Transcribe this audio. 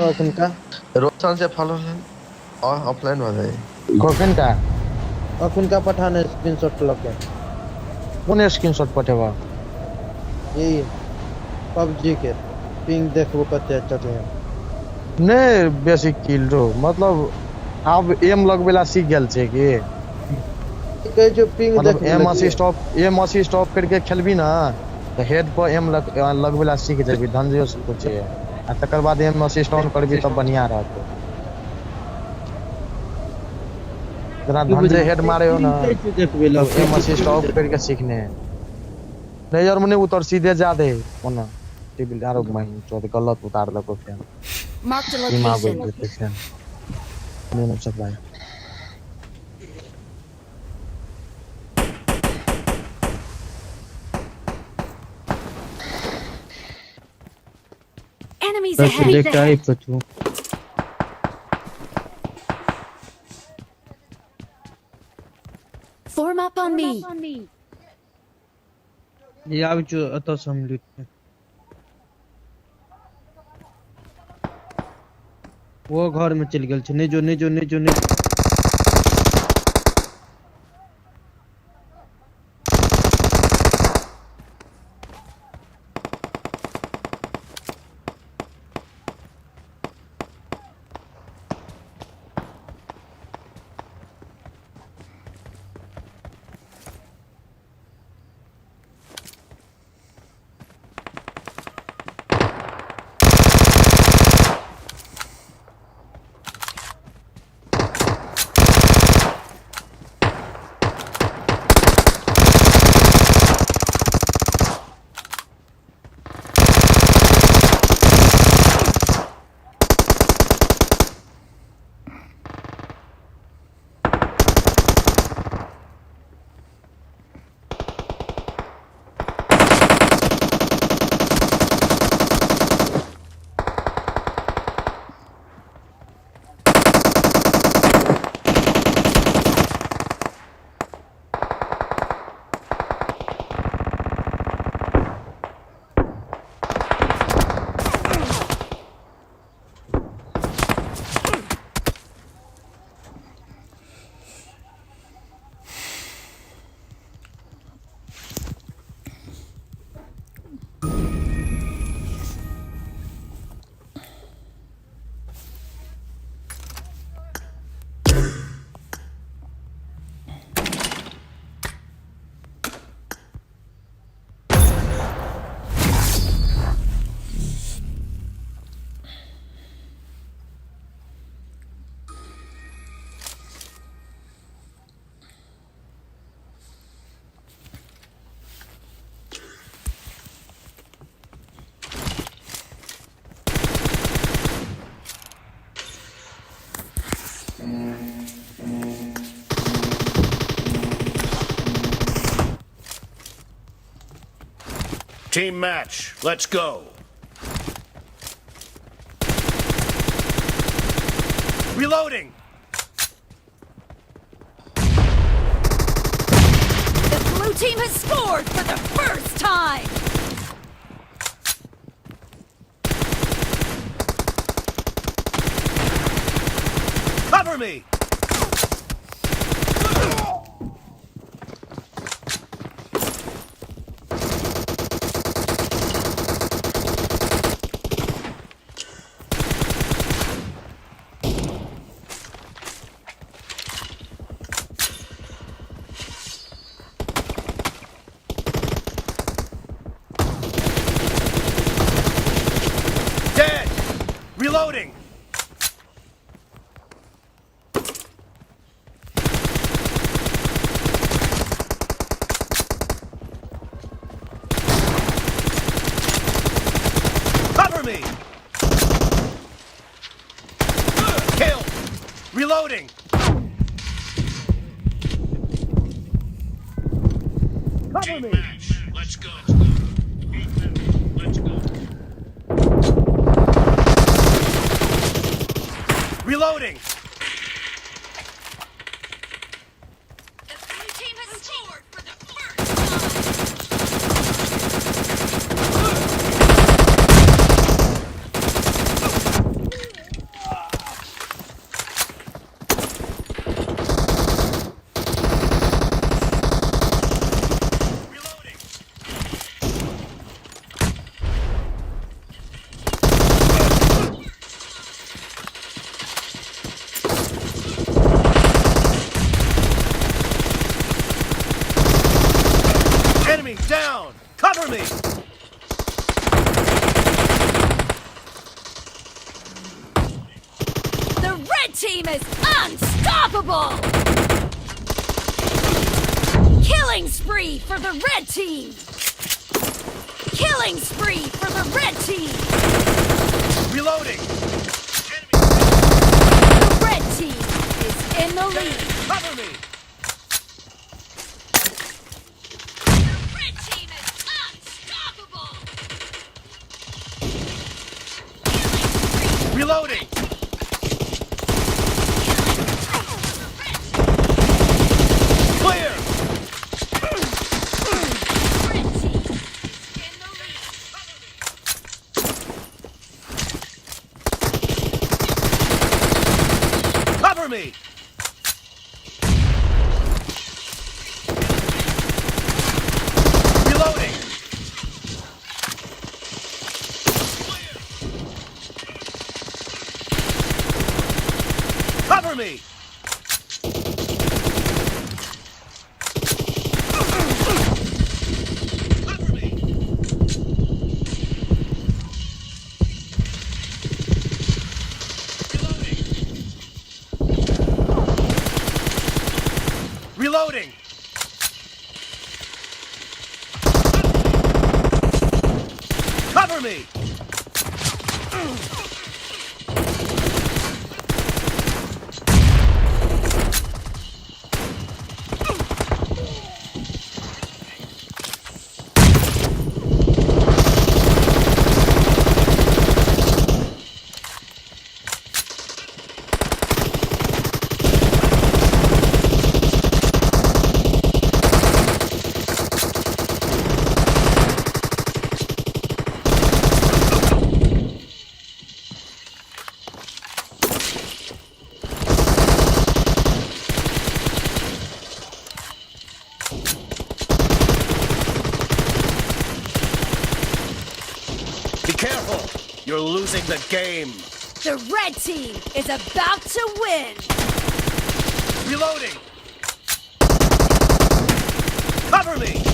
Kokunka, रोशन से follow है और ऑफलाइन हो जाए कौन का kokunka पठाने स्क्रीनशॉट लगे कौन स्क्रीनशॉट पठेबा ये PUBG के पिंग देखबो कते चढ़े नहीं बेसिक किल रो मतलब अब एम लगबेला सीख गेल छै कि कहे जो पिंग मतलब देखबो एम असी स्टॉप करके खेलबी ना तो हेड पर एम लगबेला सीख जेबी धंधो से कुछ है आ तकर बाद एम असी स्टॉप करबी तब बढ़िया रहतो जना धंधे हेड मारे हो ना देखबे तो लगे एम असी स्टॉप करके सीखने हैं नहीं यार मने उतर सीधे जा दे ओना टीवी आरो माइन चोद गलत उतार लको फैन Marked a दिमाग बोल location. देते फैन नहीं सब भाई Enemies तो ahead. देखता है पछू Form up on me. ये आब जो अतो सम्मिलित वो घर में चल गेल छै नहीं जो Team match, let's go. Reloading. The blue team has scored for the first time. Cover me. Dead. Reloading. Cover me! Kill! Reloading! Cover me! Let's go. Let's go. Reloading! The blue team has scored for the first time. Cover me! The red team is unstoppable! Killing spree for the red team! Killing spree for the red team! Reloading! The red team is in the lead! Cover me! The red team is unstoppable! Reloading! Clear! Cover me! Reloading! Cover me! Cover me! Reloading! Cover me! Be careful! You're losing the game! The red team is about to win! Reloading! Cover me!